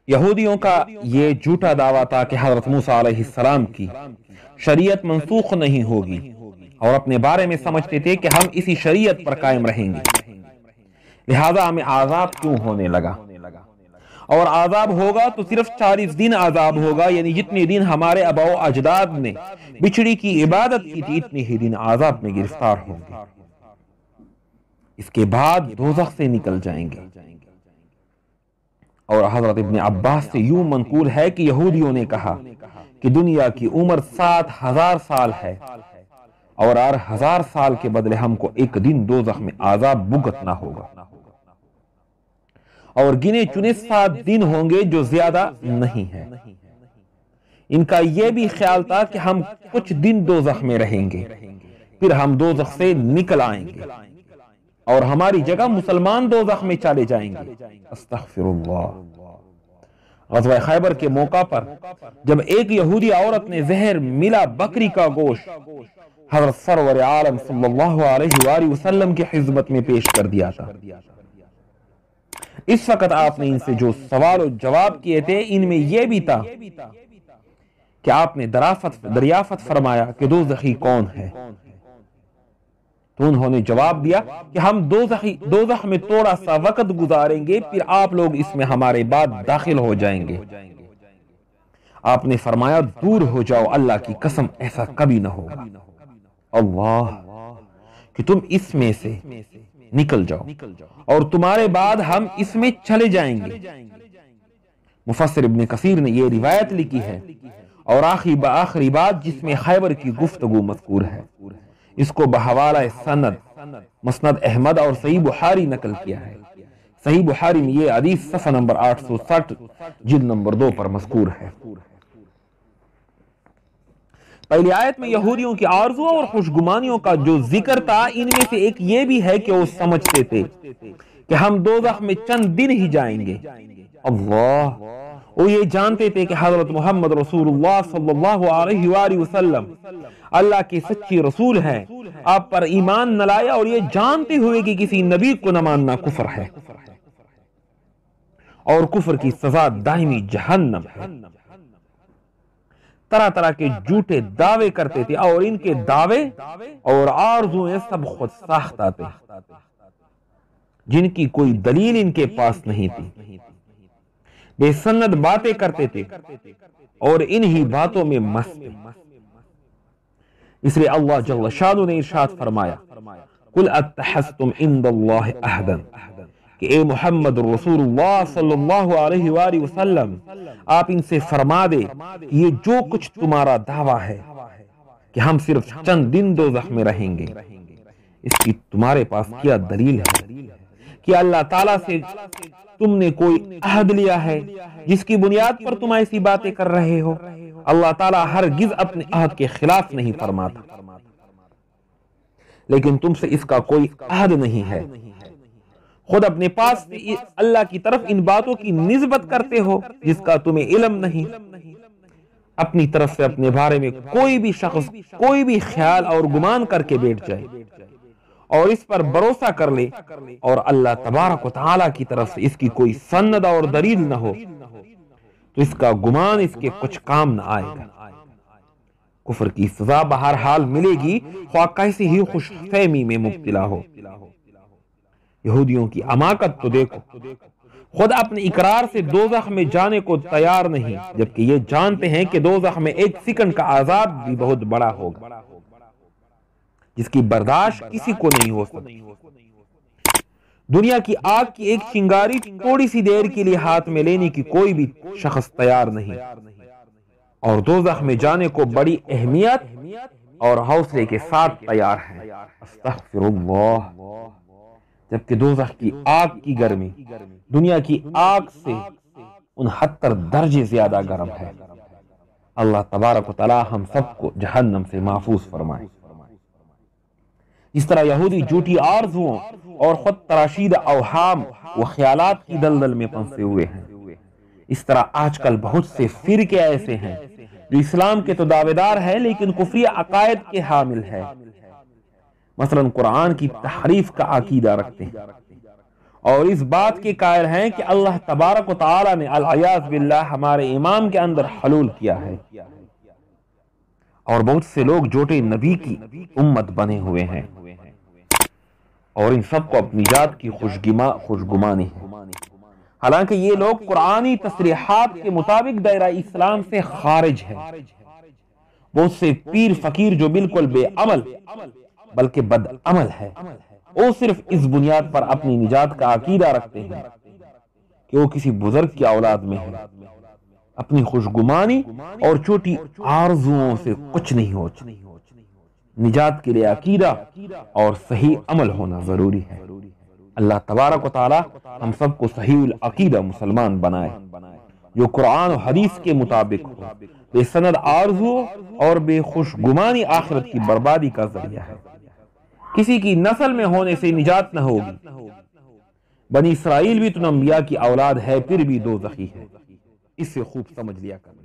یہودیوں کا یہ جھوٹا دعویٰ تھا کہ حضرت موسیٰ علیہ السلام کی شریعت منسوخ نہیں ہوگی، اور اپنے بارے میں سمجھتے تھے کہ ہم اسی شریعت پر قائم رہیں گے، لہذا ہمیں عذاب کیوں ہونے لگا، اور عذاب ہوگا تو صرف 40 دن عذاب ہوگا، یعنی جتنے دن ہمارے آباء و اجداد نے بچڑی کی عبادت کی تھی اتنے ہی دن عذاب میں گرفتار ہوں گے، اس کے بعد دوزخ سے نکل جائیں گے۔ اور حضرت ابن عباس سے یوں منقول ہے کہ یہودیوں نے کہا کہ دنیا کی عمر 7000 سال ہے، اور 1000 سال کے بدلے ہم کو ایک دن دوزخ میں عذاب بھگتنا ہوگا، اور گنے چنے 7 دن ہوں گے جو زیادہ نہیں ہے۔ ان کا یہ بھی خیال تھا کہ ہم کچھ دن دوزخ میں رہیں گے، پھر ہم دوزخ سے نکل آئیں گے، اور ہماری جگہ مسلمان دوزخ میں چلے جائیں گے۔ استغفر اللہ۔ غزوہ خیبر کے موقع پر جب ایک یہودی عورت نے زہر ملا بکری کا گوشت حضرت سرور عالم صلی اللہ علیہ وآلہ وسلم کی خدمت میں پیش کر دیا تھا، اس وقت آپ نے ان سے جو سوال و جواب کیے تھے ان میں یہ بھی تھا کہ آپ نے دریافت فرمایا کہ دوزخی کون ہے، تو انہوں نے جواب دیا کہ ہم دوزخ میں تھوڑا سا وقت گزاریں گے، پھر آپ لوگ اس میں ہمارے بعد داخل ہو جائیں گے۔ آپ نے فرمایا دور ہو جاؤ، اللہ کی قسم ایسا کبھی نہ ہوگا، اللہ کہ تم اس میں سے نکل جاؤ اور تمہارے بعد ہم اس میں چلے جائیں گے۔ مفسر ابن کثیر نے یہ روایت لکھی ہے، اور آخری بات جس میں خیبر کی گفتگو مذکور ہے، اس کو بحوالہ سند مسند احمد اور صحیح بخاری نقل کیا ہے۔ صحیح بخاری میں یہ حدیث صفحہ نمبر 860 جلد نمبر 2 پر مذکور ہے۔ پہلی آیت میں یہودیوں کی آرزو اور خوشگمانیوں کا جو ذکر تھا، ان میں سے ایک یہ بھی ہے کہ وہ سمجھتے تھے کہ ہم دوزخ میں چند دن ہی جائیں گے۔ اللہ، وہ یہ جانتے تھے کہ حضرت محمد رسول اللہ صلی اللہ علیہ وآلہ وسلم اللہ کے سچی رسول ہیں، آپ پر ایمان نہ لائے، اور یہ جانتے ہوئے کہ کسی نبی کو نہ ماننا کفر ہے، اور کفر کی سزا دائمی جہنم ہے۔ طرح طرح کے جھوٹے دعوے کرتے تھے، اور ان کے دعوے اور آرزویں سب خود ساختہ تھے، جن کی کوئی دلیل ان کے پاس نہیں تھی، بے سند باتیں کرتے تھے اور انہی باتوں میں مست تھے۔ اس لیے اللہ جل شانہ نے ارشاد فرمایا قل اتخذتم عند اللہ عہدا، کہ اے محمد رسول اللہ صلی اللہ علیہ وآلہ وسلم آپ ان سے فرما دے کہ یہ جو کچھ تمہارا دعویٰ ہے کہ ہم صرف چند دن دوزخ میں رہیں گے، اس کی تمہارے پاس کیا دلیل ہے؟ کہ اللہ تعالیٰ سے تم نے کوئی عہد لیا ہے جس کی بنیاد پر تم ایسی باتیں کر رہے ہو؟ اللہ تعالیٰ ہرگز اپنے عہد کے خلاف نہیں فرماتا، لیکن تم سے اس کا کوئی عہد نہیں ہے، خود اپنے پاس سے اللہ کی طرف ان باتوں کی نسبت کرتے ہو جس کا تمہیں علم نہیں۔ اپنی طرف سے اپنے بارے میں کوئی بھی شخص کوئی بھی خیال اور گمان کر کے بیٹھ جائے اور اس پر بھروسہ کر لے، اور اللہ تبارک و تعالیٰ کی طرف سے اس کی کوئی سند اور دلیل نہ ہو، تو اس کا گمان اس کے کچھ کام نہ آئے گا۔ کفر کی سزا بہرحال ملے گی، خواہ کیسی ہی خوش فہمی میں مبتلا ہو۔ یہودیوں کی حماقت تو دیکھو، خود اپنے اقرار سے دوزخ میں جانے کو تیار نہیں، جبکہ یہ جانتے ہیں کہ دوزخ میں ایک سیکنڈ کا عذاب بھی بہت بڑا ہوگا، جس کی برداشت کسی کو نہیں ہو سکتی۔ دنیا کی آگ کی ایک چنگاری تھوڑی سی دیر کے لیے ہاتھ میں لینے کی کوئی بھی شخص تیار نہیں، اور دوزخ میں جانے کو بڑی اہمیت اور حوصلے کے ساتھ تیار ہے۔ استغفر اللہ۔ جبکہ دوزخ کی آگ کی گرمی دنیا کی آگ سے 69 درجے زیادہ گرم ہے۔ اللہ تبارک و تعالی ہم سب کو جہنم سے محفوظ فرمائے۔ اس طرح یہودی جھوٹی آرزوؤں اور خود تراشیدہ اوہام و خیالات کی دلدل میں پھنسے ہوئے ہیں۔ اس طرح آج کل بہت سے فرقے ایسے ہیں جو اسلام کے تو دعوے دار ہیں لیکن کفری عقائد کے حامل ہیں، مثلا قرآن کی تحریف کا عقیدہ رکھتے ہیں اور اس بات کے قائل ہیں کہ اللہ تبارک و تعالی نے العیاذ باللہ ہمارے امام کے اندر حلول کیا ہے، اور بہت سے لوگ جھوٹے نبی کی امت بنے ہوئے ہیں، اور ان سب کو اپنی ذات کی خوشگمانی ہے۔ حالانکہ یہ لوگ قرآنی تصریحات کے مطابق دائرہ اسلام سے خارج ہیں۔ بہت سے پیر فقیر جو بالکل بے عمل بلکہ بد عمل ہے، وہ صرف اس بنیاد پر اپنی نجات کا عقیدہ رکھتے ہیں کہ وہ کسی بزرگ کی اولاد میں ہے۔ اپنی خوشگمانی اور چھوٹی آرزوؤں سے کچھ نہیں ہوتا۔ نجات کے لیے عقیدہ اور صحیح عمل ہونا ضروری ہے۔ اللہ تبارک و تعالی ہم سب کو صحیح العقیدہ مسلمان بنائے، جو قرآن و حدیث کے مطابق ہو، بے سند آرزو اور بے خوشگمانی آخرت کی بربادی کا ذریعہ ہے۔ کسی کی نسل میں ہونے سے نجات نہ ہوگی۔ بنی اسرائیل بھی تو انبیاء کی اولاد ہے، پھر بھی دوزخی ہے۔ اس سے خوب سمجھ لیا کرنا۔